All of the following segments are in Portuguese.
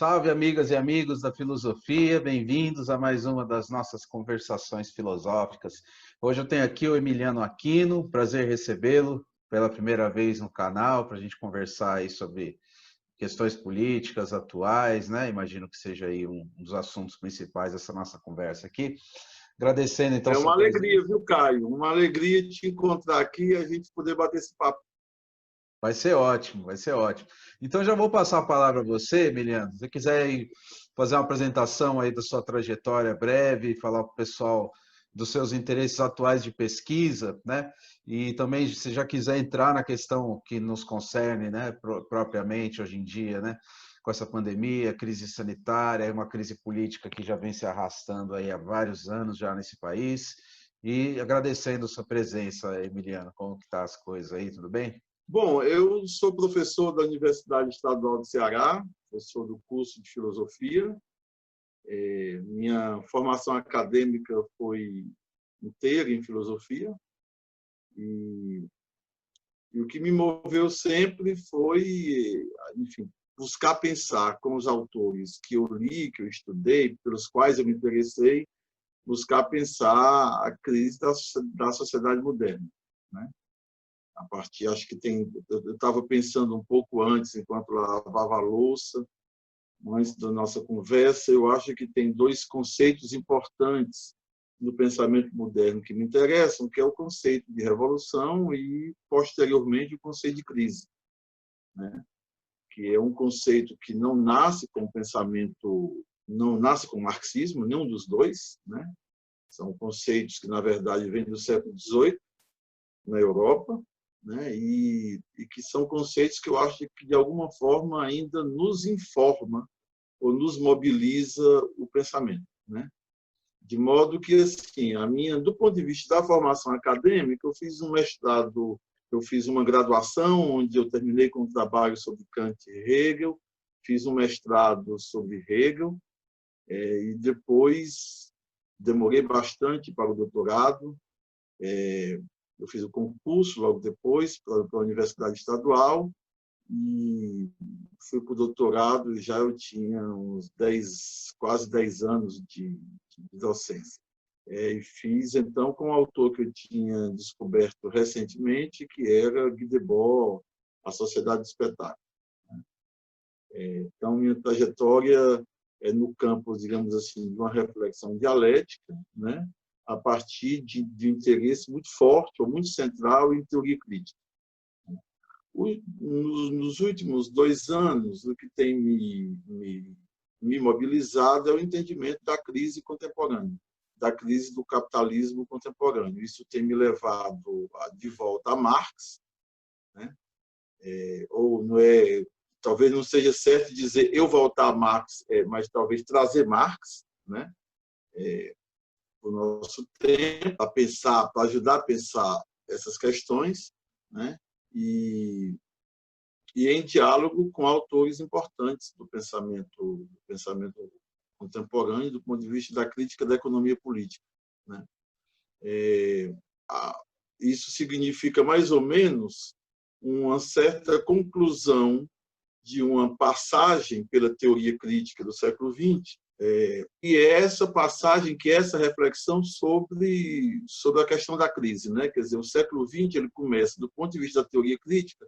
Salve, amigas e amigos da filosofia, bem-vindos a mais uma das nossas conversações filosóficas. Hoje eu tenho aqui o Emiliano Aquino, prazer recebê-lo pela primeira vez no canal para a gente conversar aí sobre questões políticas atuais, né? Imagino que seja aí um dos assuntos principais dessa nossa conversa aqui. Agradecendo então É uma sua alegria, presença. viu, Caio? Uma alegria te encontrar aqui e a gente poder bater esse papo. Vai ser ótimo, vai ser ótimo. Então já vou passar a palavra a você, Emiliano. Se você quiser aí fazer uma apresentação aí da sua trajetória breve, falar para o pessoal dos seus interesses atuais de pesquisa, né? E também, se já quiser entrar na questão que nos concerne, né, propriamente hoje em dia, né, com essa pandemia, crise sanitária, uma crise política que já vem se arrastando aí há vários anos já nesse país. E agradecendo a sua presença, Emiliano. Como que tá as coisas aí, tudo bem? Bom, eu sou professor da Universidade Estadual do Ceará, professor do curso de filosofia. Minha formação acadêmica foi inteira em filosofia e, e o que me moveu sempre foi, enfim, buscar pensar com os autores que eu li, que eu estudei, pelos quais eu me interessei, buscar pensar a crise da sociedade moderna, né? A partir, acho que tem, eu estava pensando um pouco antes, enquanto lavava a louça, antes da nossa conversa, eu acho que tem dois conceitos importantes no pensamento moderno que me interessam, que é o conceito de revolução e, posteriormente, o conceito de crise, né? Que é um conceito que não nasce com o pensamento, não nasce com o marxismo, nenhum dos dois, né? São conceitos que, na verdade, vêm do século XVIII, na Europa, né? E que são conceitos que eu acho que, de alguma forma, ainda nos informa ou nos mobiliza o pensamento, né? De modo que, assim, do ponto de vista da formação acadêmica, eu fiz um mestrado, eu fiz uma graduação onde eu terminei com um trabalho sobre Kant e Hegel, fiz um mestrado sobre Hegel, e depois demorei bastante para o doutorado. Eu fiz o concurso logo depois para a Universidade Estadual e fui para o doutorado e já eu tinha uns 10, quase 10 anos de docência. E fiz, então, com um autor que eu tinha descoberto recentemente, que era Guy Debord, A Sociedade do Espetáculo. Então, minha trajetória é no campo, digamos assim, de uma reflexão dialética, né? A partir de interesse muito forte ou muito central em teoria crítica. Nos últimos 2 anos, o que tem me mobilizado é o entendimento da crise contemporânea, da crise do capitalismo contemporâneo. Isso tem me levado de volta a Marx, né? Ou não é, talvez não seja certo dizer eu voltar a Marx, mas talvez trazer Marx, né? O nosso tempo, para pensar, para ajudar a pensar essas questões, né? E em diálogo com autores importantes do pensamento contemporâneo, do ponto de vista da crítica da economia política, né? Isso significa, mais ou menos, uma certa conclusão de uma passagem pela teoria crítica do século XX, e é essa passagem, que é essa reflexão sobre a questão da crise, né? Quer dizer, o século XX ele começa, do ponto de vista da teoria crítica,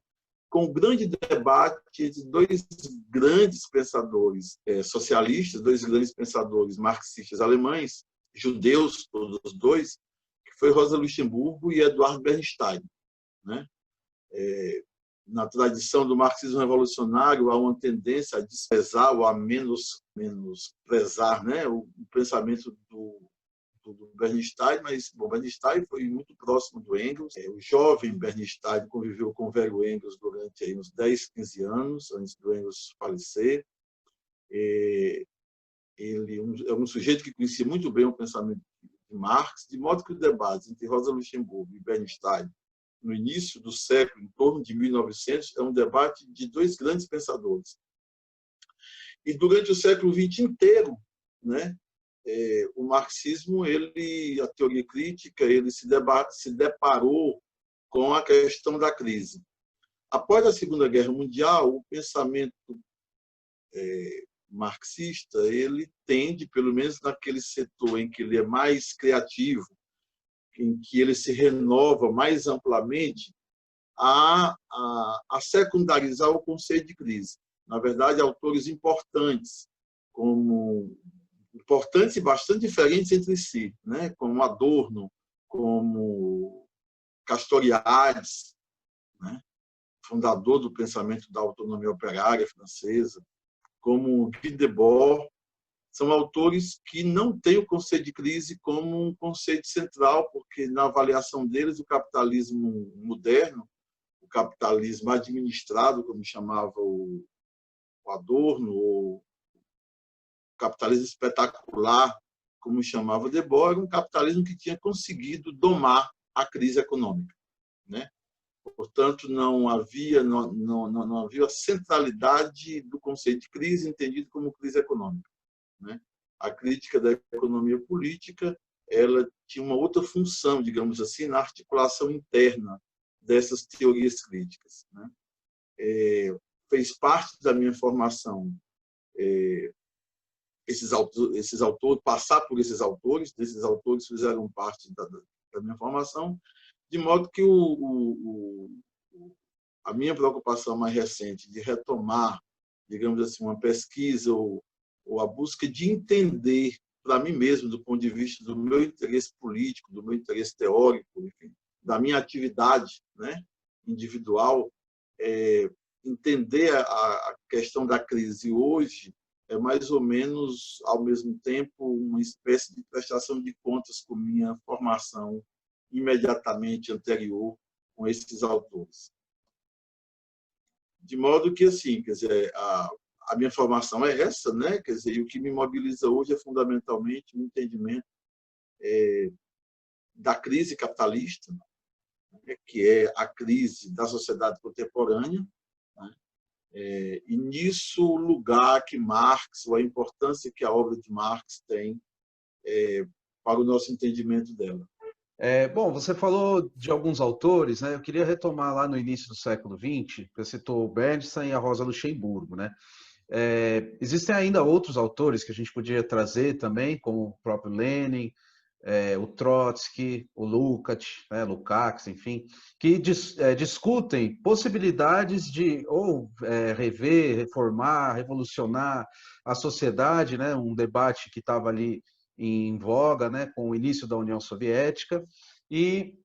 com um grande debate entre dois grandes pensadores socialistas, dois grandes pensadores marxistas alemães, judeus, todos os dois, que foi Rosa Luxemburgo e Eduard Bernstein, né? Na tradição do marxismo revolucionário, há uma tendência a desprezar ou a menosprezar, né, o pensamento do Bernstein, mas Bernstein foi muito próximo do Engels. O jovem Bernstein conviveu com o velho Engels durante aí, uns 10, 15 anos, antes do Engels falecer. Ele é um sujeito que conhecia muito bem o pensamento de Marx, de modo que o debate entre Rosa Luxemburgo e Bernstein, no início do século, em torno de 1900, é um debate de dois grandes pensadores. E durante o século XX inteiro, né, o marxismo, a teoria crítica, ele se deparou com a questão da crise. Após a Segunda Guerra Mundial, o pensamento marxista, ele tende, pelo menos naquele setor em que ele é mais criativo, em que ele se renova mais amplamente, a secundarizar o conceito de crise. Na verdade, autores importantes, importantes e bastante diferentes entre si, né? Como Adorno, como Castoriadis, né? Fundador do pensamento da autonomia operária francesa, como Guy Debord, são autores que não têm o conceito de crise como um conceito central, porque na avaliação deles o capitalismo moderno, o capitalismo administrado, como chamava o Adorno, ou o capitalismo espetacular, como chamava Debord, era um capitalismo que tinha conseguido domar a crise econômica, né? Portanto, não havia a centralidade do conceito de crise entendido como crise econômica, né? A crítica da economia política, ela tinha uma outra função, digamos assim, na articulação interna dessas teorias críticas, né? Fez parte da minha formação esses autores, passar por esses autores fizeram parte da minha formação, de modo que a minha preocupação mais recente de retomar, digamos assim, uma pesquisa ou a busca de entender para mim mesmo, do ponto de vista do meu interesse político, do meu interesse teórico, enfim, da minha atividade, né, individual, entender a questão da crise hoje é mais ou menos, ao mesmo tempo, uma espécie de prestação de contas com minha formação imediatamente anterior com esses autores. De modo que, assim, quer dizer, a minha formação é essa, né? Quer dizer, e o que me mobiliza hoje é fundamentalmente o entendimento da crise capitalista, né? Que é a crise da sociedade contemporânea, né? E nisso o lugar que Marx, ou a importância que a obra de Marx tem para o nosso entendimento dela. Bom, você falou de alguns autores, né? Eu queria retomar lá no início do século XX, você citou o Bernstein e a Rosa Luxemburgo, né? Existem ainda outros autores que a gente podia trazer também, como o próprio Lenin, o Trotsky, o Lukács, né, Lukács, enfim, que discutem possibilidades de rever, reformar, revolucionar a sociedade, né? Um debate que estava ali em voga, né, com o início da União Soviética, e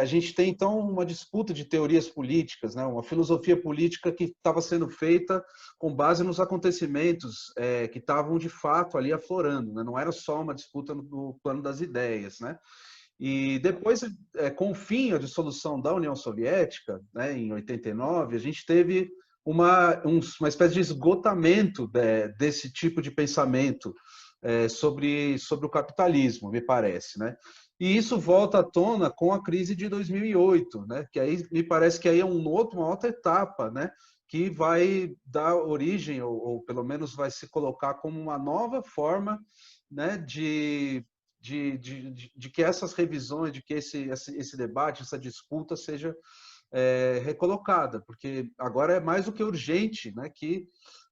a gente tem, então, uma disputa de teorias políticas, né, uma filosofia política que estava sendo feita com base nos acontecimentos que estavam, de fato, ali aflorando, né, não era só uma disputa no plano das ideias, né. E depois, com o fim, a dissolução da União Soviética, né, em 89, a gente teve uma espécie de esgotamento desse tipo de pensamento sobre o capitalismo, me parece, né? E isso volta à tona com a crise de 2008, né? Que aí me parece que aí é uma outra etapa, né? Que vai dar origem, ou pelo menos vai se colocar como uma nova forma, né? De que essas revisões, de que esse debate, essa disputa seja recolocada, porque agora é mais do que urgente, né? Que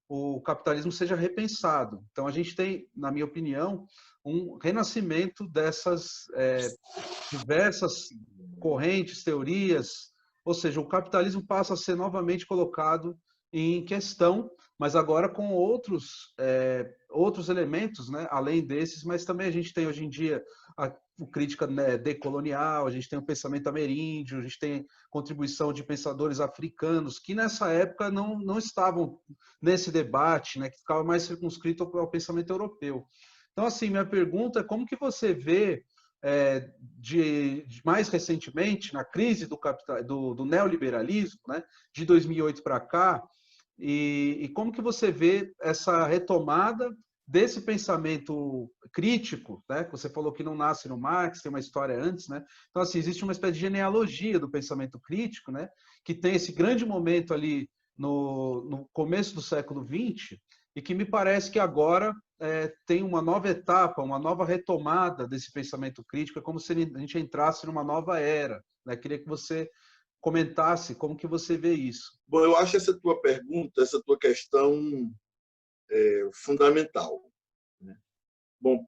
o capitalismo seja repensado. Então, a gente tem, na minha opinião, um renascimento dessas diversas correntes, teorias, ou seja, o capitalismo passa a ser novamente colocado em questão, mas agora com outros elementos, né, além desses, mas também a gente tem hoje em dia a crítica, né, decolonial, a gente tem o pensamento ameríndio, a gente tem contribuição de pensadores africanos que nessa época não estavam nesse debate, né, que ficava mais circunscrito ao pensamento europeu. Então, assim, minha pergunta é como que você vê mais recentemente, na crise do neoliberalismo, né, de 2008 para cá, e como que você vê essa retomada desse pensamento crítico, né? Que você falou que não nasce no Marx, tem uma história antes, né? Então, assim, existe uma espécie de genealogia do pensamento crítico, né? Que tem esse grande momento ali no começo do século XX e que me parece que agora tem uma nova etapa, uma nova retomada desse pensamento crítico, é como se a gente entrasse numa nova era, né? Queria que você comentasse como que você vê isso. Bom, eu acho essa tua pergunta, essa tua questão fundamental, né? Bom,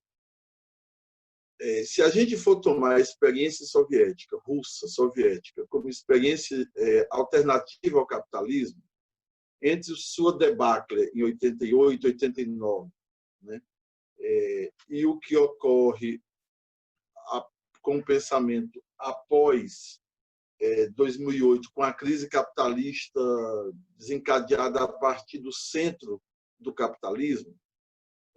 se a gente for tomar a experiência soviética, russa, soviética, como experiência alternativa ao capitalismo, entre sua debacle em 88, 89, né, e o que ocorre com o pensamento após 2008, com a crise capitalista desencadeada a partir do centro do capitalismo,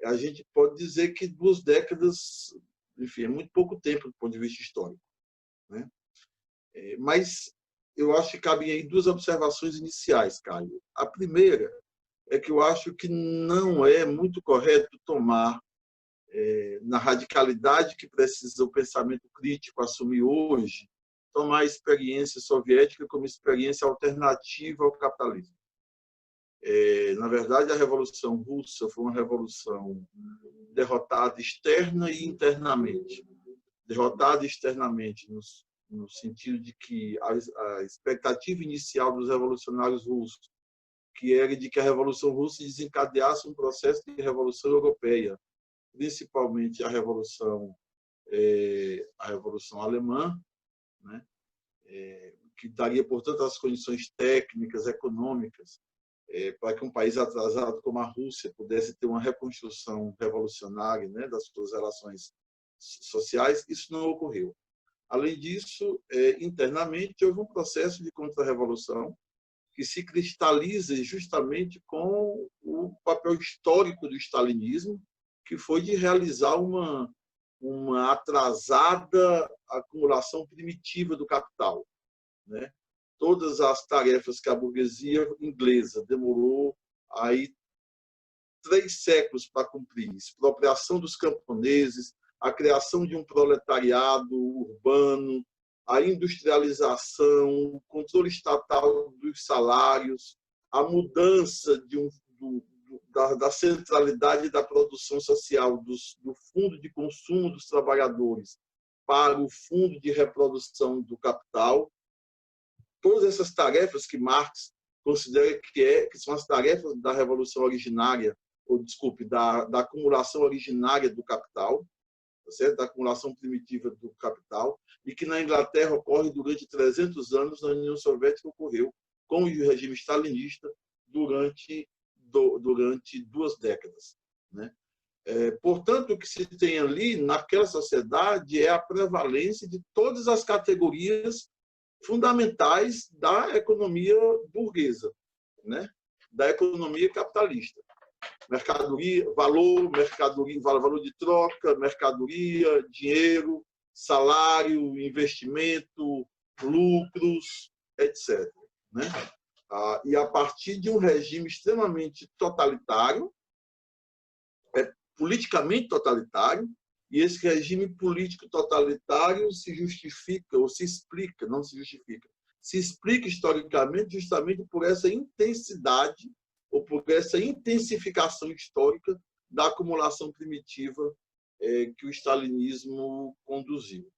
a gente pode dizer que 2 décadas, enfim, é muito pouco tempo do ponto de vista histórico, né? Mas eu acho que cabem aí 2 observações iniciais, Caio. A primeira é que eu acho que não é muito correto tomar, na radicalidade que precisa o pensamento crítico assumir hoje, tomar a experiência soviética como experiência alternativa ao capitalismo. Na verdade, a Revolução Russa foi uma revolução derrotada externa e internamente. Derrotada externamente no sentido de que a expectativa inicial dos revolucionários russos, que era de que a Revolução Russa desencadeasse um processo de revolução europeia, principalmente a Revolução Alemã, né? Que daria, portanto, as condições técnicas, econômicas, para que um país atrasado como a Rússia pudesse ter uma reconstrução revolucionária, né, das suas relações sociais. Isso não ocorreu. Além disso, internamente, houve um processo de contra-revolução que se cristaliza justamente com o papel histórico do stalinismo, que foi de realizar uma atrasada acumulação primitiva do capital, né? Todas as tarefas que a burguesia inglesa demorou aí 3 séculos para cumprir: expropriação dos camponeses, a criação de um proletariado urbano, a industrialização, o controle estatal dos salários, a mudança da centralidade da produção social do fundo de consumo dos trabalhadores para o fundo de reprodução do capital. Todas essas tarefas que Marx considera que são as tarefas da revolução originária, ou desculpe, da acumulação originária do capital, certo? Da acumulação primitiva do capital, e que na Inglaterra ocorre durante 300 anos, na União Soviética ocorreu com o regime stalinista durante 2 décadas, né? Portanto, o que se tem ali naquela sociedade é a prevalência de todas as categorias fundamentais da economia burguesa, né? Da economia capitalista. Mercadoria, valor de troca, mercadoria, dinheiro, salário, investimento, lucros, etc., né? E a partir de um regime extremamente totalitário, politicamente totalitário, e esse regime político totalitário se justifica, ou se explica, não se justifica, se explica historicamente justamente por essa intensidade ou por essa intensificação histórica da acumulação primitiva que o stalinismo conduziu.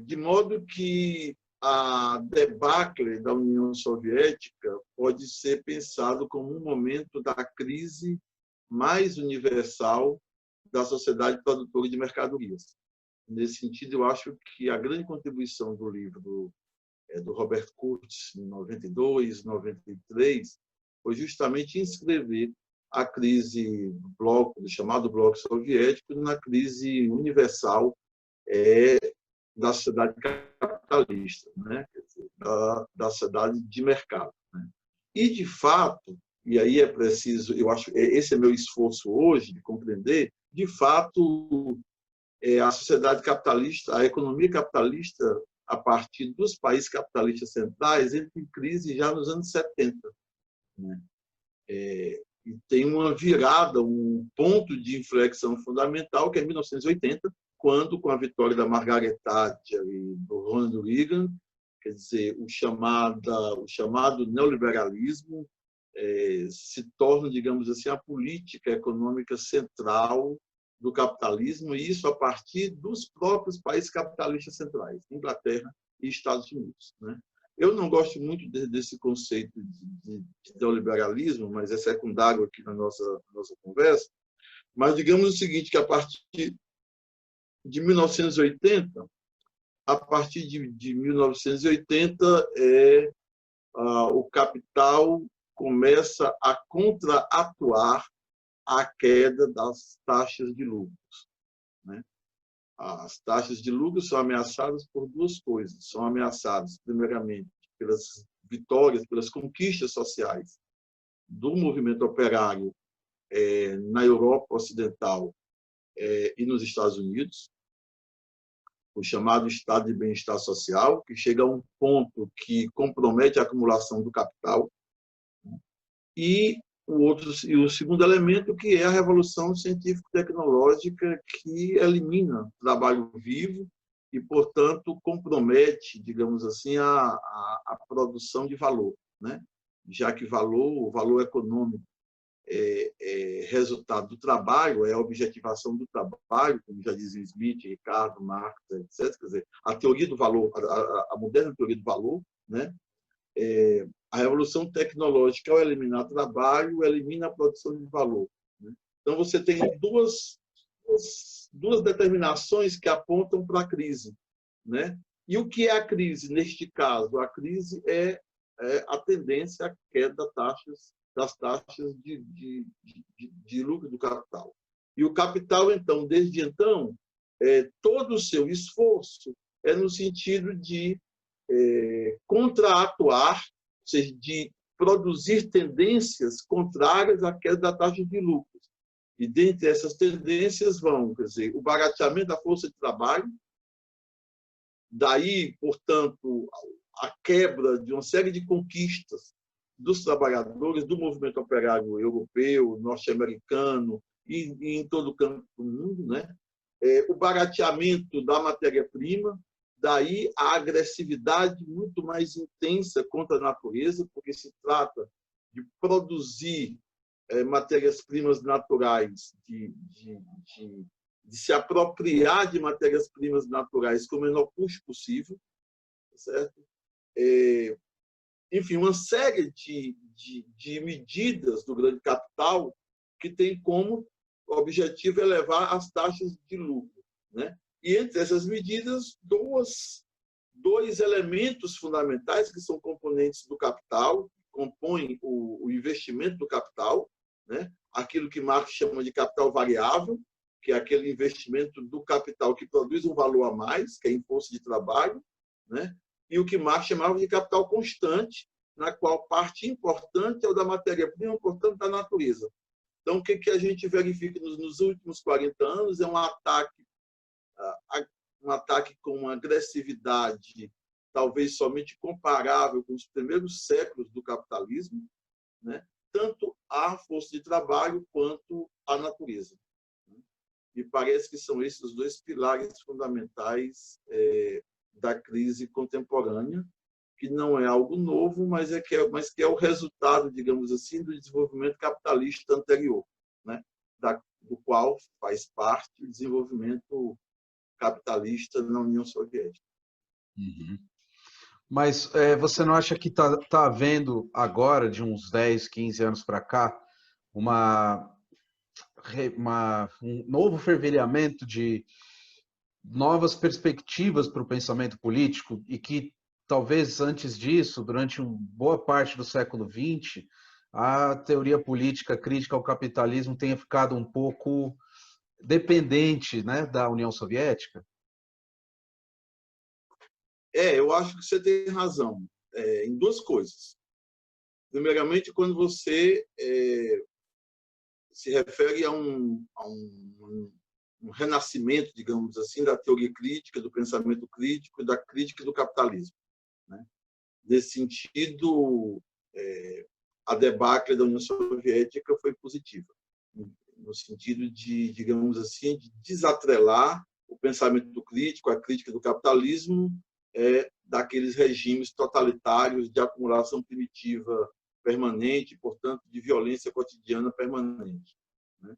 De modo que a debacle da União Soviética pode ser pensado como um momento da crise mais universal da sociedade produtora de mercadorias. Nesse sentido, eu acho que a grande contribuição do livro do Robert Kurz, em 92, 93, foi justamente inscrever a crise do chamado bloco soviético na crise universal da sociedade capitalista, né? Quer dizer, da sociedade de mercado, né? E, de fato, e aí é preciso, eu acho, esse é meu esforço hoje de compreender, de fato, a sociedade capitalista, a economia capitalista, a partir dos países capitalistas centrais, entra em crise já nos anos 70. Né? E tem uma virada, um ponto de inflexão fundamental, que é 1980, quando, com a vitória da Margaret Thatcher e do Ronald Reagan, quer dizer, o chamado neoliberalismo se torna, digamos assim, a política econômica central do capitalismo, e isso a partir dos próprios países capitalistas centrais, Inglaterra e Estados Unidos, né? Eu não gosto muito desse conceito de neoliberalismo, mas é secundário aqui na nossa conversa. Mas digamos o seguinte, que a partir de 1980, a partir de 1980, o capital começa a contraatuar a queda das taxas de lucros, né? As taxas de lucros são ameaçadas por duas coisas. São ameaçadas, primeiramente, pelas vitórias, pelas conquistas sociais do movimento operário na Europa Ocidental e nos Estados Unidos, o chamado estado de bem-estar social, que chega a um ponto que compromete a acumulação do capital, e o segundo elemento, que é a revolução científico-tecnológica, que elimina o trabalho vivo e, portanto, compromete, digamos assim, a produção de valor, né? Já que o valor econômico é resultado do trabalho, é a objetivação do trabalho, como já diziam Smith, Ricardo, Marx, etc. Quer dizer, a teoria do valor, a moderna teoria do valor, né? A revolução tecnológica, ao eliminar trabalho, elimina a produção de valor, né? Então, você tem duas determinações que apontam para a crise, né? E o que é a crise? Neste caso, a crise é a tendência à queda das taxas de lucro do capital. E o capital, então, desde então, todo o seu esforço é no sentido de contraatuar, ou seja, de produzir tendências contrárias à queda da taxa de lucros. E dentre essas tendências vão, quer dizer, o barateamento da força de trabalho, daí, portanto, a quebra de uma série de conquistas dos trabalhadores do movimento operário europeu, norte-americano e em todo o canto do mundo, né? O barateamento da matéria-prima, daí a agressividade muito mais intensa contra a natureza, porque se trata de produzir matérias-primas naturais, de se apropriar de matérias-primas naturais com o menor custo possível, certo? Enfim, uma série de medidas do grande capital que tem como objetivo elevar as taxas de lucro, né? E entre essas medidas, dois elementos fundamentais que são componentes do capital, compõem o investimento do capital, né? Aquilo que Marx chama de capital variável, que é aquele investimento do capital que produz um valor a mais, que é imposto de trabalho, né? E o que Marx chamava de capital constante, na qual parte importante é o da matéria-prima, portanto, da natureza. Então, o que a gente verifica nos últimos 40 anos é um ataque com uma agressividade talvez somente comparável com os primeiros séculos do capitalismo, né? Tanto à força de trabalho quanto à natureza. E parece que são esses os dois pilares fundamentais da crise contemporânea, que não é algo novo, mas que é o resultado, digamos assim, do desenvolvimento capitalista anterior, né? Do qual faz parte o desenvolvimento capitalista na União Soviética. Uhum. Mas você não acha que está havendo agora, de uns 10, 15 anos para cá, um novo fervilhamento de novas perspectivas para o pensamento político e que talvez antes disso, durante uma boa parte do século XX, a teoria política crítica ao capitalismo tenha ficado um pouco dependente, né, da União Soviética? Eu acho que você tem razão em duas coisas. Primeiramente, quando você se refere a um renascimento, digamos assim, da teoria crítica, do pensamento crítico e da crítica do capitalismo, né? Nesse sentido, a debacle da União Soviética foi positiva, no sentido de, digamos assim, de desatrelar o pensamento crítico, a crítica do capitalismo, daqueles regimes totalitários de acumulação primitiva permanente, portanto, de violência cotidiana permanente, né?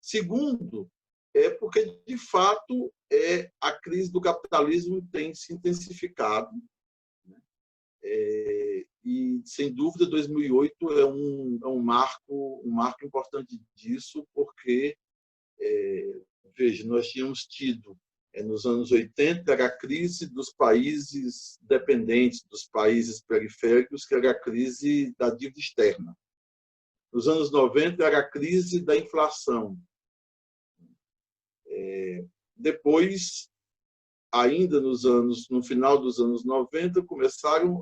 Segundo, porque, de fato, a crise do capitalismo tem se intensificado, né? E, sem dúvida, 2008 é um marco importante disso, porque, veja, nós tínhamos tido, nos anos 80, era a crise dos países dependentes, dos países periféricos, que era a crise da dívida externa. Nos anos 90, era a crise da inflação. Depois, ainda no final dos anos 90, começaram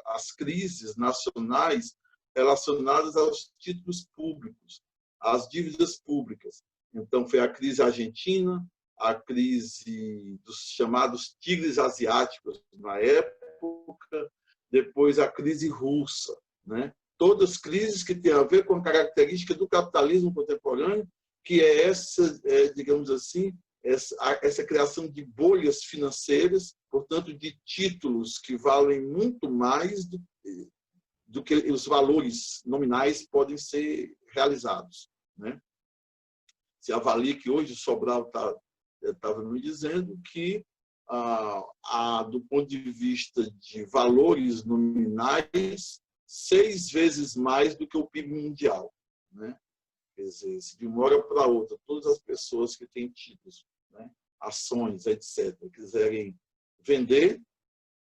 as crises nacionais relacionadas aos títulos públicos, às dívidas públicas. Então, foi a crise argentina, a crise dos chamados tigres asiáticos na época, depois a crise russa, né? Todas crises que têm a ver com a característica do capitalismo contemporâneo, que é essa, digamos assim, essa criação de bolhas financeiras, portanto, de títulos que valem muito mais do que os valores nominais podem ser realizados, né? Se avalia que hoje o Sobral estava me dizendo que, do ponto de vista de valores nominais, 6 vezes mais do que o PIB mundial, né? Quer dizer, se de uma hora para outra, todas as pessoas que têm títulos, né, ações, etc., quiserem vender,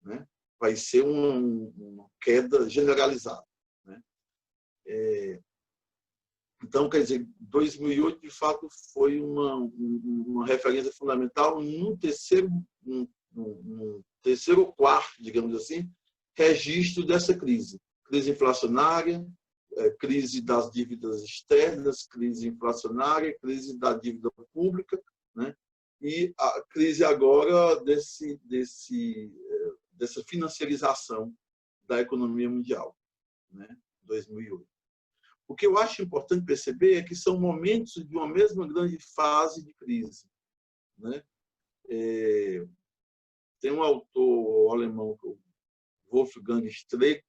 né, vai ser uma queda generalizada, né? Então, quer dizer, 2008, de fato, foi uma referência fundamental num terceiro ou quarto, digamos assim, registro dessa crise. Crise inflacionária, crise das dívidas externas, crise inflacionária, crise da dívida pública, né? E a crise agora dessa financiarização da economia mundial, né? 2008. O que eu acho importante perceber é que são momentos de uma mesma grande fase de crise, né? Tem um autor alemão, Wolfgang Streeck,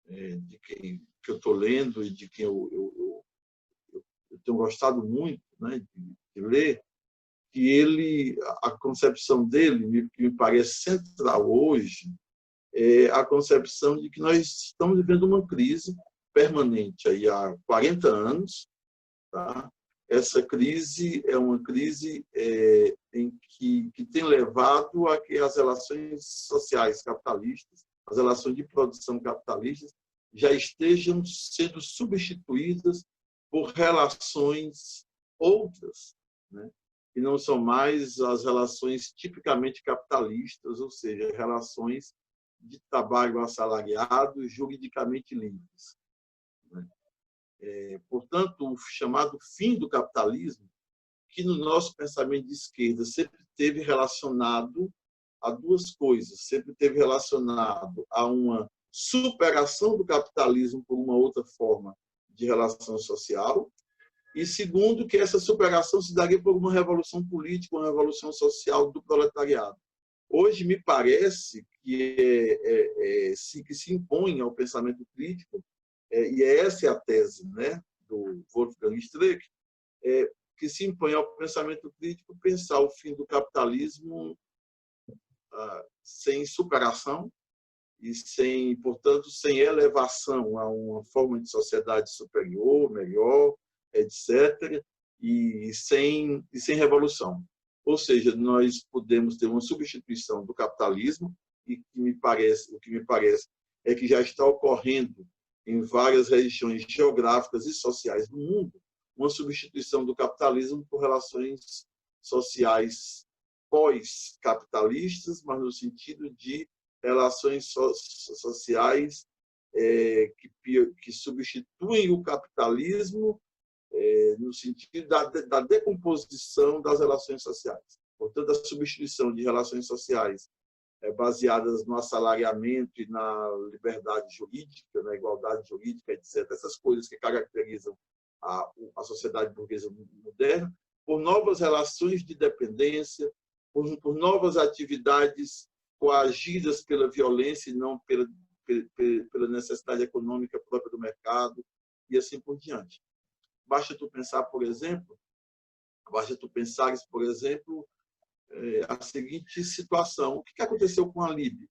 de quem que eu estou lendo e de quem eu tenho gostado muito, né, de ler, que a concepção dele, que me parece central hoje, é a concepção de que nós estamos vivendo uma crise permanente aí há 40 anos. Tá? Essa crise é uma crise que tem levado a que as relações sociais capitalistas, as relações de produção capitalistas, já estejam sendo substituídas por relações outras, né? Que não são mais as relações tipicamente capitalistas, ou seja, relações de trabalho assalariado juridicamente livres, né? Portanto, o chamado fim do capitalismo, que no nosso pensamento de esquerda sempre teve relacionado a duas coisas, sempre teve relacionado a uma superação do capitalismo por uma outra forma de relação social, e segundo, que essa superação se daria por uma revolução política, uma revolução social do proletariado. Hoje me parece que se impõe ao pensamento crítico, e essa é a tese, né, do Wolfgang Streeck, que se impõe ao pensamento crítico pensar o fim do capitalismo sem superação e portanto, sem elevação a uma forma de sociedade superior, melhor, etc., e sem revolução. Ou seja, nós podemos ter uma substituição do capitalismo, e o que me parece é que já está ocorrendo em várias regiões geográficas e sociais do mundo, uma substituição do capitalismo por relações sociais pós-capitalistas, mas no sentido de relações sociais que substituem o capitalismo no sentido da decomposição das relações sociais. Portanto, a substituição de relações sociais baseadas no assalariamento e na liberdade jurídica, na igualdade jurídica, etc., essas coisas que caracterizam a sociedade burguesa moderna, por novas relações de dependência, por novas atividades coagidas pela violência e não pela necessidade econômica própria do mercado, e assim por diante. Basta tu pensares, por exemplo, a seguinte situação. O que aconteceu com a Líbia?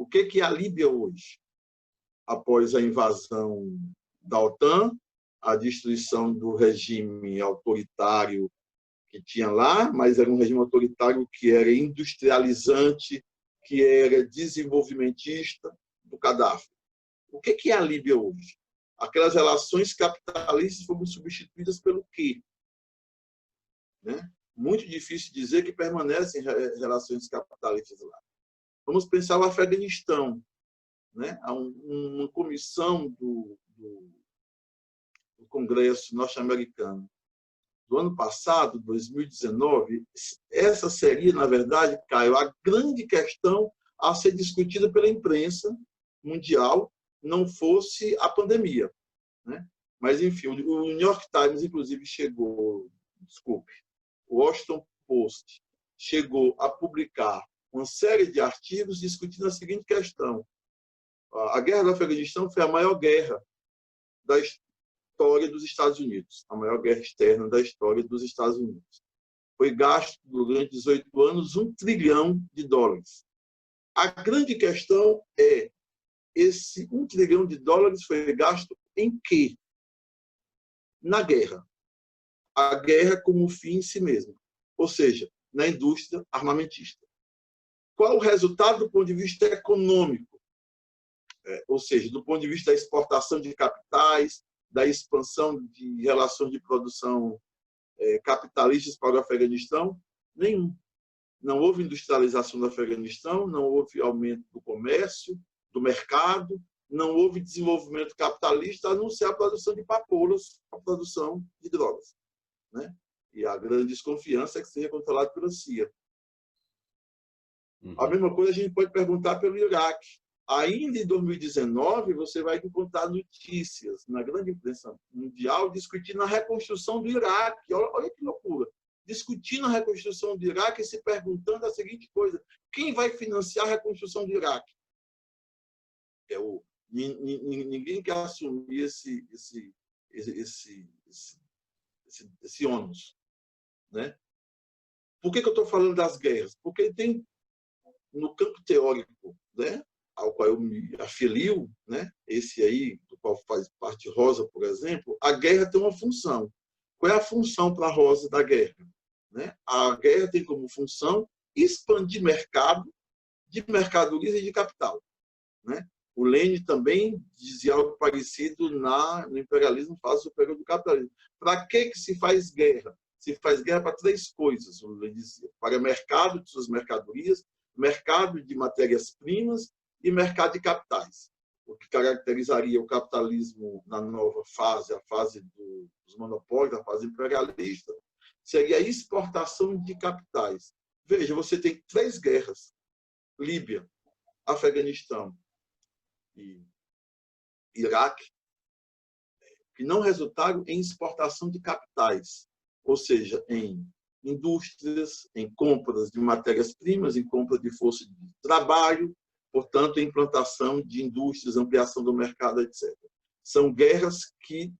O que é a Líbia hoje? Após a invasão da OTAN, a destruição do regime autoritário que tinha lá, mas era um regime autoritário que era industrializante, que era desenvolvimentista, do Gaddafi. O que é a Líbia hoje? Aquelas relações capitalistas foram substituídas pelo quê? Né? Muito difícil dizer que permanecem relações capitalistas lá. Vamos pensar o Afeganistão. Né? Há uma comissão do Congresso norte-americano do ano passado, 2019, essa seria, na verdade, Caio, a grande questão a ser discutida pela imprensa mundial, não fosse a pandemia. Né? Mas, enfim, o New York Times, inclusive, o Washington Post chegou a publicar uma série de artigos discutindo a seguinte questão. A guerra do Afeganistão foi a maior guerra da história dos Estados Unidos, a maior guerra externa da história dos Estados Unidos. Foi gasto, durante 18 anos, $1 trilhão. A grande questão é, esse $1 trilhão foi gasto em quê? Na guerra. A guerra como fim em si mesma. Ou seja, na indústria armamentista. Qual o resultado do ponto de vista econômico? Ou seja, do ponto de vista da exportação de capitais, da expansão de relações de produção capitalistas para o Afeganistão? Nenhum. Não houve industrialização do Afeganistão, não houve aumento do comércio, do mercado, não houve desenvolvimento capitalista, a não ser a produção de papoulas, a produção de drogas. Né? E a grande desconfiança é que seja controlado pela CIA. A mesma coisa a gente pode perguntar pelo Iraque. Ainda em 2019, você vai encontrar notícias na grande imprensa mundial discutindo a reconstrução do Iraque. Olha que loucura. Discutindo a reconstrução do Iraque e se perguntando a seguinte coisa: quem vai financiar a reconstrução do Iraque? Ninguém quer assumir esse ônus. Né? Por que eu estou falando das guerras? Porque tem, no campo teórico, né, ao qual eu me afilio, né, esse aí, do qual faz parte Rosa, por exemplo, a guerra tem uma função. Qual é a função para a Rosa da guerra? Né? A guerra tem como função expandir mercado de mercadorias e de capital. Né? O Lenin também dizia algo parecido no imperialismo fase superior do capitalismo. Para que se faz guerra? Se faz guerra para 3 coisas, o Lenin dizia: para mercado de suas mercadorias, mercado de matérias-primas e mercado de capitais. O que caracterizaria o capitalismo na nova fase, a fase dos monopólios, a fase imperialista, seria a exportação de capitais. Veja, você tem 3 guerras: Líbia, Afeganistão e Iraque, que não resultaram em exportação de capitais, ou seja, em indústrias, em compras de matérias-primas, em compra de força de trabalho, portanto, em implantação de indústrias, ampliação do mercado, etc. São guerras que,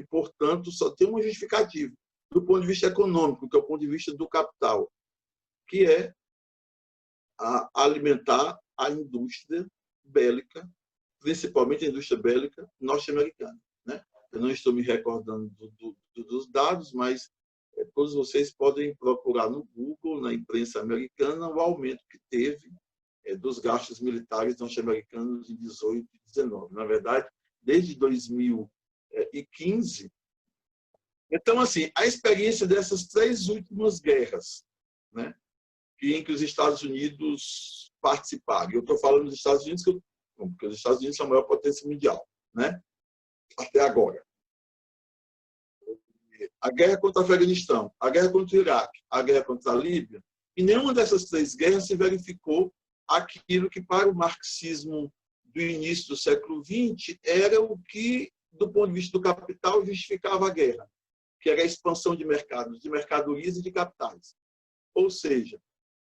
portanto, só tem uma justificativa, do ponto de vista econômico, que é o ponto de vista do capital, que é alimentar a indústria bélica, principalmente a indústria bélica norte-americana. Né? Eu não estou me recordando dos dados, mas todos vocês podem procurar no Google, na imprensa americana, o aumento que teve dos gastos militares norte-americanos em 18 e 19. Na verdade, desde 2015. Então, assim, a experiência dessas 3 últimas guerras, né, em que os Estados Unidos participaram. Eu estou falando dos Estados Unidos, porque os Estados Unidos são a maior potência mundial, né, até agora. A guerra contra o Afeganistão, a guerra contra o Iraque, a guerra contra a Líbia, e nenhuma dessas 3 guerras se verificou aquilo que, para o marxismo do início do século XX, era o que, do ponto de vista do capital, justificava a guerra, que era a expansão de mercados, de mercadorias e de capitais. Ou seja,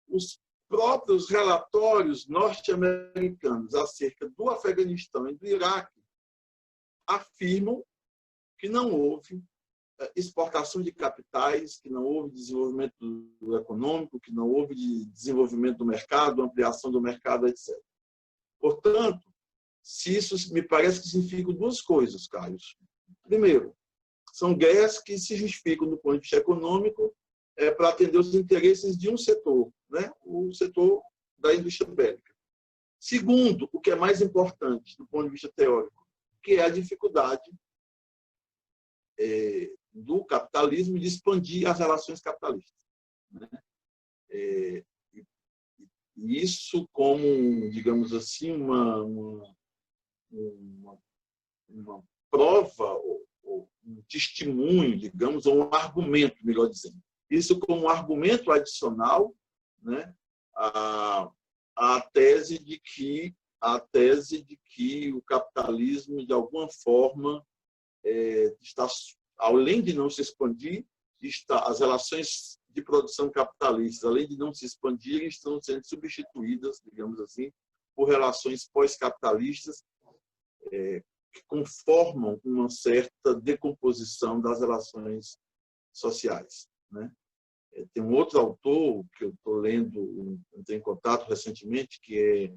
os próprios relatórios norte-americanos acerca do Afeganistão e do Iraque afirmam que não houve exportação de capitais, que não houve desenvolvimento econômico, que não houve desenvolvimento do mercado, ampliação do mercado, etc. Portanto, se isso me parece que significa duas coisas, Carlos. Primeiro, são guerras que se justificam do ponto de vista econômico para atender os interesses de um setor, né? O setor da indústria bélica. Segundo, o que é mais importante do ponto de vista teórico, que é a dificuldade do capitalismo de expandir as relações capitalistas, né? Isso como, digamos assim, uma prova, ou um testemunho, digamos, ou um argumento, melhor dizendo. Isso como um argumento adicional, né, à tese de que o capitalismo, de alguma forma, está, além de não se expandir, as relações de produção capitalistas, além de não se expandirem, estão sendo substituídas, digamos assim, por relações pós-capitalistas que conformam uma certa decomposição das relações sociais, né? Tem um outro autor que eu estou lendo, entrei em contato recentemente, que é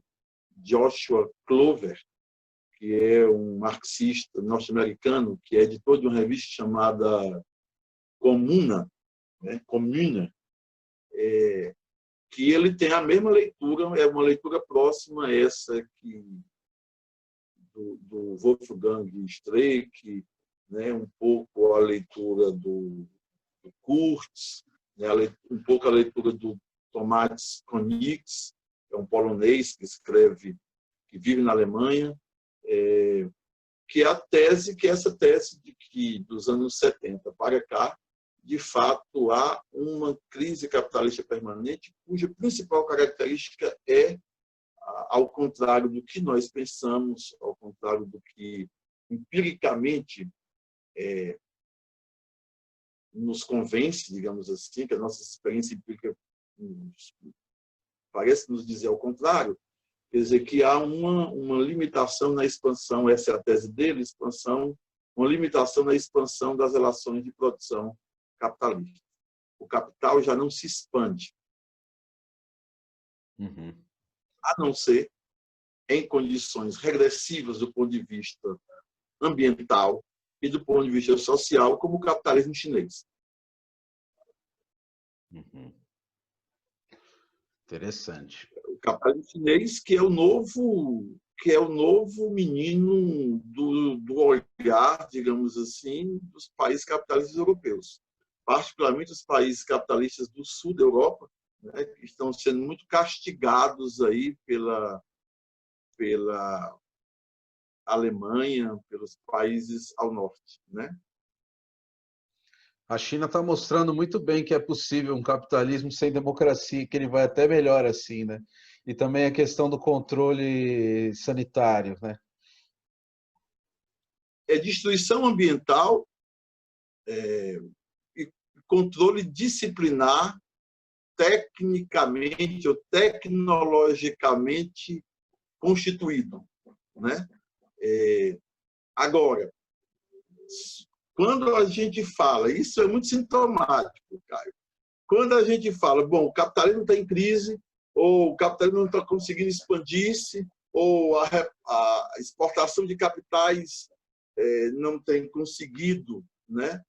Joshua Clover, que é um marxista norte-americano, que é editor de uma revista chamada Comuna, né? Comuna, que ele tem a mesma leitura, é uma leitura próxima a essa do Wolfgang Streeck, né? Um pouco a leitura do Kurtz, né? Um pouco a leitura do Tomasz Koenigs, que é um polonês que vive na Alemanha, que é essa tese de que dos anos 70 para cá, de fato, há uma crise capitalista permanente, cuja principal característica é, ao contrário do que nós pensamos, ao contrário do que empiricamente nos convence, digamos assim, que a nossa experiência empírica parece nos dizer ao contrário, quer dizer que há uma limitação na expansão, essa é a tese dele, uma limitação na expansão das relações de produção capitalista. O capital já não se expande, a não ser em condições regressivas do ponto de vista ambiental e do ponto de vista social, como o capitalismo chinês. Interessante. O capitalismo chinês, que é o novo menino do olhar, digamos assim, dos países capitalistas europeus. Particularmente os países capitalistas do sul da Europa, né, que estão sendo muito castigados aí pela Alemanha, pelos países ao norte, né? A China está mostrando muito bem que é possível um capitalismo sem democracia, que ele vai até melhor assim, né? E também a questão do controle sanitário, né? É destruição ambiental e controle disciplinar tecnicamente ou tecnologicamente constituído, né? Agora, quando a gente fala, isso é muito sintomático, Caio, quando a gente fala, bom, o capitalismo está em crise, ou o capitalismo não está conseguindo expandir-se, ou a exportação de capitais não tem conseguido, né,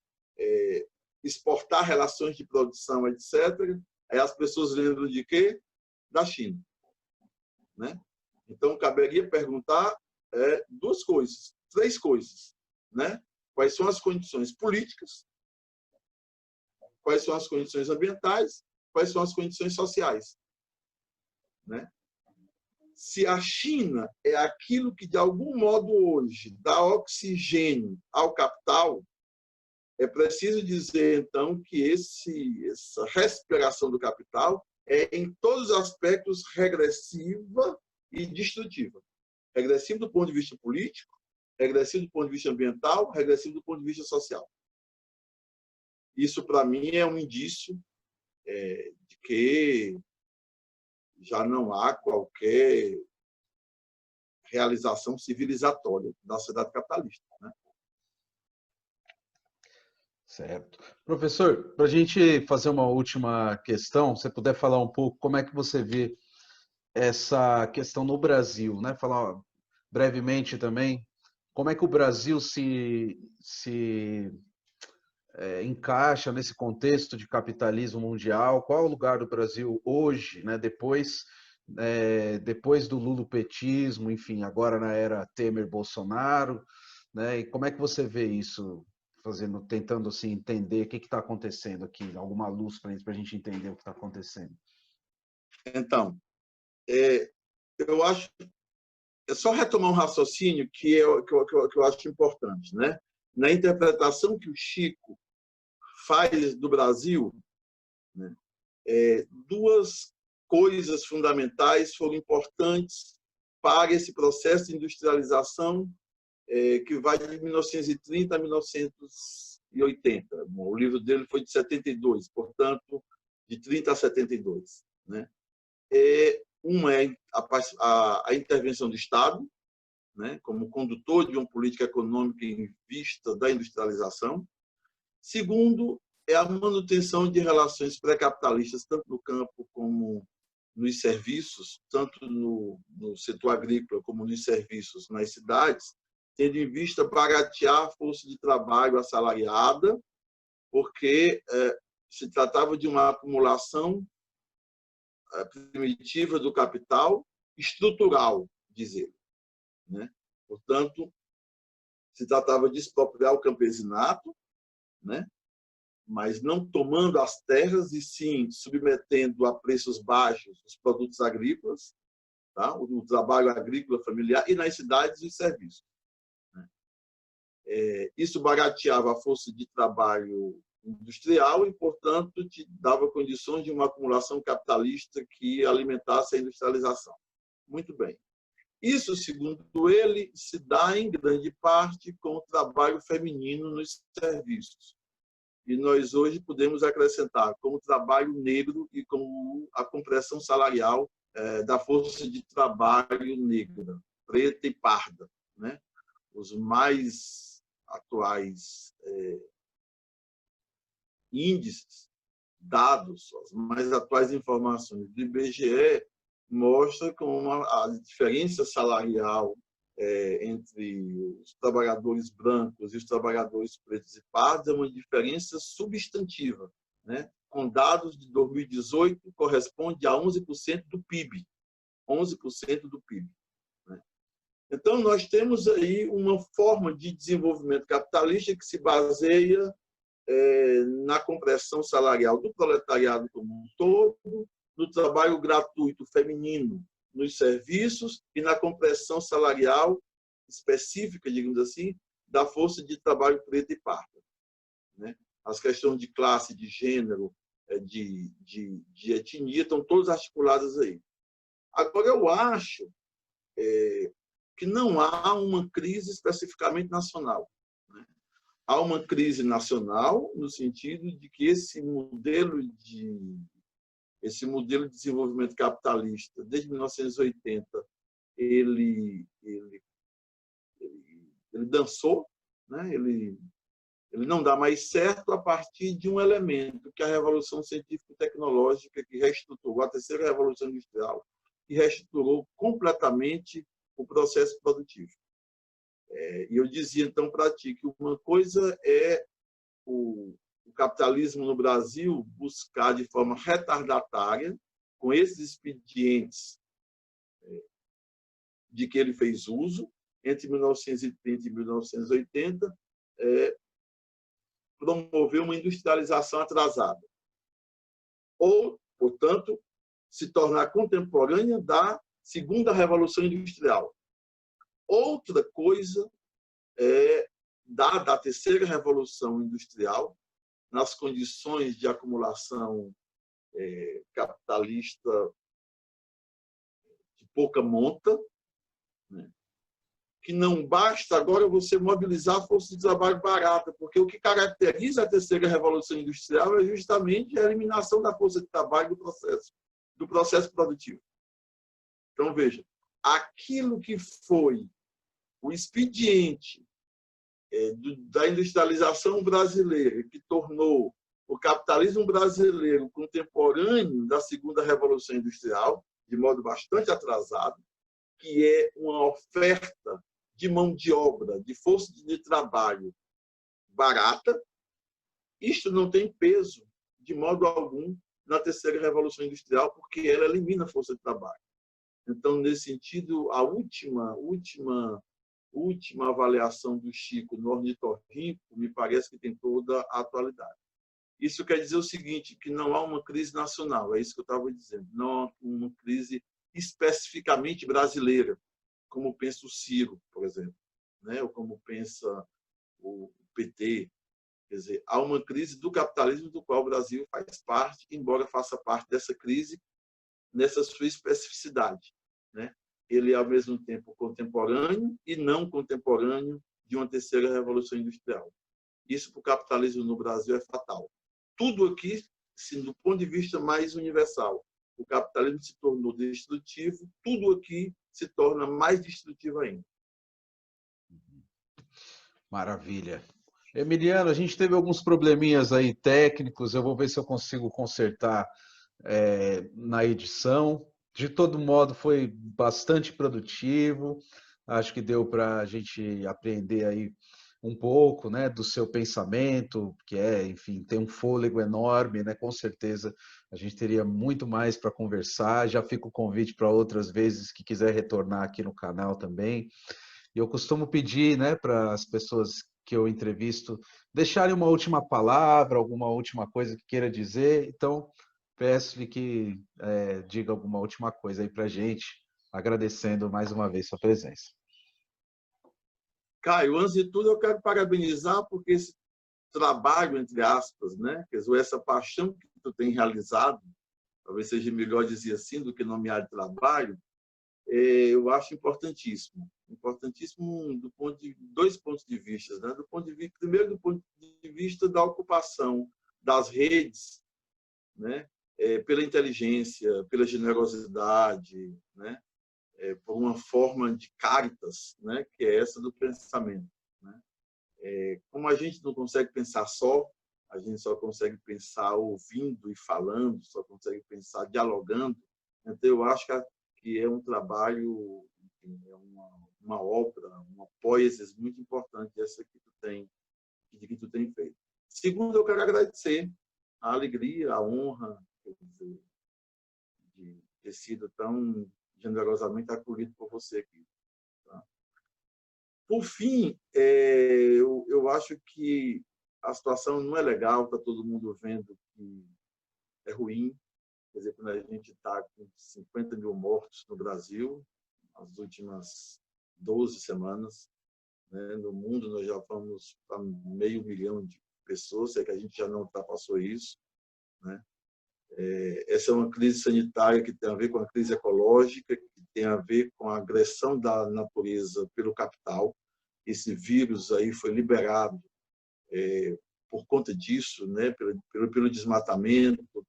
exportar relações de produção, etc., aí as pessoas lembram de quê? Da China, né? Então, caberia perguntar duas coisas, três coisas, né? Quais são as condições políticas, quais são as condições ambientais, quais são as condições sociais, né? Se a China é aquilo que, de algum modo, hoje dá oxigênio ao capital, é preciso dizer, então, que essa respiração do capital é, em todos os aspectos, regressiva e destrutiva. Regressivo do ponto de vista político, regressivo do ponto de vista ambiental, regressivo do ponto de vista social. Isso, para mim, é um indício de que já não há qualquer realização civilizatória da sociedade capitalista, né? Certo. Professor, para a gente fazer uma última questão, se você puder falar um pouco como é que você vê essa questão no Brasil, né? Falar brevemente também como é que o Brasil se encaixa nesse contexto de capitalismo mundial? Qual é o lugar do Brasil hoje, né? Depois do lulopetismo, enfim, agora na era Temer-Bolsonaro, né? E como é que você vê isso, tentando assim, entender o que está acontecendo aqui, alguma luz para a gente entender o que está acontecendo? Então, eu acho, é só retomar um raciocínio que eu acho importante, né? Na interpretação que o Chico faz do Brasil, né, duas coisas fundamentais foram importantes para esse processo de industrialização que vai de 1930 a 1980. O livro dele foi de 72, portanto, de 30 a 72. Né? Uma é a intervenção do Estado, né, como condutor de uma política econômica em vista da industrialização. Segundo, é a manutenção de relações pré-capitalistas, tanto no campo como nos serviços, tanto no setor agrícola como nos serviços nas cidades, tendo em vista baratear a força de trabalho assalariada, porque se tratava de uma acumulação primitiva do capital estrutural, diz ele. Né? Portanto, se tratava de expropriar o campesinato, né? Mas não tomando as terras e sim submetendo a preços baixos os produtos agrícolas, tá? O trabalho agrícola familiar e nas cidades os serviços. Né? Isso barateava a força de trabalho industrial e, portanto, te dava condições de uma acumulação capitalista que alimentasse a industrialização. Muito bem. Isso, segundo ele, se dá em grande parte com o trabalho feminino nos serviços. E nós hoje podemos acrescentar com o trabalho negro e com a compressão salarial da força de trabalho negra, preta e parda. Né? Os mais atuais índices, dados, as mais atuais informações do IBGE mostram como a diferença salarial entre os trabalhadores brancos e os trabalhadores pretos e pardos é uma diferença substantiva. Né? Com dados de 2018, corresponde a 11% do PIB. 11% do PIB. Né? Então, nós temos aí uma forma de desenvolvimento capitalista que se baseia na compressão salarial do proletariado como um todo, no trabalho gratuito feminino nos serviços e na compressão salarial específica, digamos assim, da força de trabalho preta e parda. Né? As questões de classe, de gênero, de etnia, estão todas articuladas aí. Agora, eu acho que não há uma crise especificamente nacional. Né? Há uma crise nacional no sentido de que esse modelo de desenvolvimento capitalista, desde 1980, ele dançou, né? Ele não dá mais certo a partir de um elemento, que é a Revolução Científico-Tecnológica, que reestruturou a terceira Revolução Industrial, que reestruturou completamente o processo produtivo. E eu dizia, então, para ti, que uma coisa é o capitalismo no Brasil buscar de forma retardatária, com esses expedientes de que ele fez uso, entre 1930 e 1980, promover uma industrialização atrasada. Ou, portanto, se tornar contemporânea da segunda Revolução Industrial. Outra coisa é, dada a terceira Revolução Industrial, nas condições de acumulação capitalista de pouca monta, né? Que não basta agora você mobilizar a força de trabalho barata, porque o que caracteriza a terceira Revolução Industrial é justamente a eliminação da força de trabalho do processo produtivo. Então, veja, aquilo que foi o expediente da industrialização brasileira, que tornou o capitalismo brasileiro contemporâneo da segunda Revolução Industrial, de modo bastante atrasado, que é uma oferta de mão de obra, de força de trabalho barata. Isto não tem peso, de modo algum, na terceira revolução industrial, porque ela elimina a força de trabalho. Então, nesse sentido, a última avaliação do Chico no ornitorrinco me parece que tem toda a atualidade. Isso quer dizer o seguinte, que não há uma crise nacional, é isso que eu estava dizendo, não há uma crise especificamente brasileira, como pensa o Ciro, por exemplo, né? Ou como pensa o PT. Quer dizer, há uma crise do capitalismo do qual o Brasil faz parte, embora faça parte dessa crise nessa sua especificidade, né? Ele é, ao mesmo tempo, contemporâneo e não contemporâneo de uma terceira revolução industrial. Isso, para o capitalismo no Brasil, é fatal. Tudo aqui, assim, do ponto de vista mais universal, o capitalismo se tornou destrutivo, tudo aqui se torna mais destrutivo ainda. Maravilha. Emiliano, a gente teve alguns probleminhas aí técnicos, eu vou ver se eu consigo consertar na edição. De todo modo, foi bastante produtivo. Acho que deu para a gente aprender aí um pouco, né, do seu pensamento, que enfim, tem um fôlego enorme, né? Com certeza a gente teria muito mais para conversar. Já fica o convite para outras vezes que quiser retornar aqui no canal também. E eu costumo pedir, né, para as pessoas que eu entrevisto deixarem uma última palavra, alguma última coisa que queira dizer. Então, peço-lhe que diga alguma última coisa aí para a gente, agradecendo mais uma vez sua presença. Caio, antes de tudo, eu quero parabenizar porque esse trabalho, entre aspas, né, quer dizer, essa paixão que tu tem realizado, talvez seja melhor dizer assim do que nomear de trabalho, eu acho importantíssimo. Importantíssimo do ponto de dois pontos de vista, né? Primeiro, do ponto de vista da ocupação das redes, né? Pela inteligência, pela generosidade, né? Por uma forma de caritas, né? Que é essa do pensamento, né? Como a gente não consegue pensar só, a gente só consegue pensar ouvindo e falando, só consegue pensar dialogando. Então, eu acho que é um trabalho, enfim, é uma obra, uma poesia muito importante essa que tu tem feito. Segundo, eu quero agradecer a alegria, a honra, quer dizer, de ter sido tão generosamente acolhido por você aqui. Tá? Por fim, eu acho que a situação não é legal, está todo mundo vendo que é ruim. Quer dizer, quando a gente está com 50 mil mortos no Brasil, nas últimas 12 semanas, né? No mundo nós já vamos para 500 mil de pessoas, é que a gente já não ultrapassou isso, né? Essa é uma crise sanitária que tem a ver com a crise ecológica, que tem a ver com a agressão da natureza pelo capital. Esse vírus aí foi liberado por conta disso, né? Pelo desmatamento,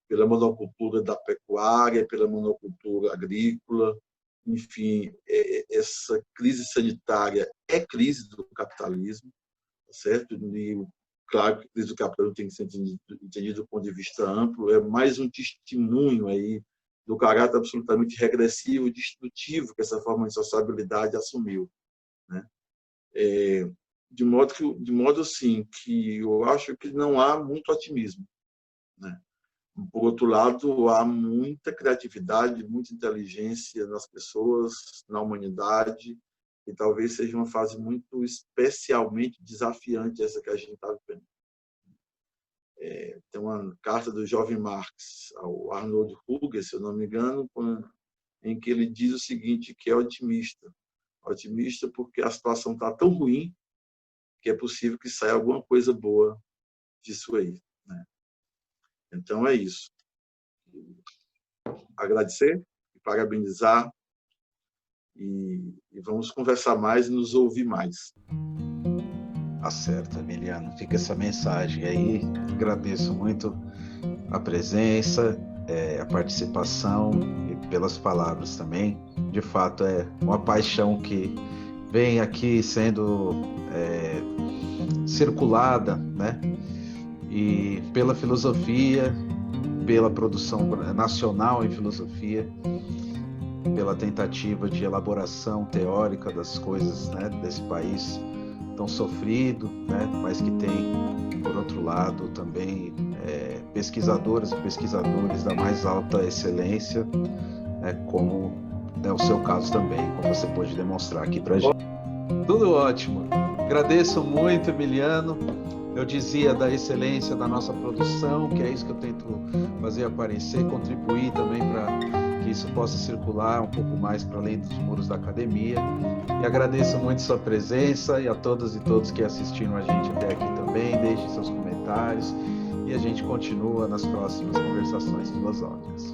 pela monocultura da pecuária, pela monocultura agrícola. Enfim, essa crise sanitária é crise do capitalismo, certo? E, claro que a crise do capitalismo tem que ser entendido do ponto de vista amplo, é mais um testemunho aí do caráter absolutamente regressivo e destrutivo que essa forma de sociabilidade assumiu, né? De modo assim, que eu acho que não há muito otimismo, né? Por outro lado, há muita criatividade, muita inteligência nas pessoas, na humanidade, e talvez seja uma fase muito especialmente desafiante essa que a gente está vivendo. Tem uma carta do jovem Marx ao Arnold Hüger, se eu não me engano, em que ele diz o seguinte, que é otimista. Otimista porque a situação está tão ruim que é possível que saia alguma coisa boa disso aí, né? Então, é isso. Agradecer e parabenizar e vamos conversar mais e nos ouvir mais. Tá certo, Emiliano. Fica essa mensagem aí. Agradeço muito a presença, a participação e pelas palavras também. De fato, é uma paixão que vem aqui sendo circulada, né? E pela filosofia pela produção nacional em filosofia, pela tentativa de elaboração teórica das coisas, né, desse país tão sofrido, né, mas que tem, por outro lado, também pesquisadoras e pesquisadores da mais alta excelência, como é o seu caso também, como você pôde demonstrar aqui para a gente. Tudo ótimo. Agradeço muito, Emiliano. Eu dizia da excelência da nossa produção, que é isso que eu tento fazer aparecer, contribuir também para que isso possa circular um pouco mais para além dos muros da academia. E agradeço muito sua presença e a todas e todos que assistiram a gente até aqui também. Deixem seus comentários e a gente continua nas próximas conversações filosóficas.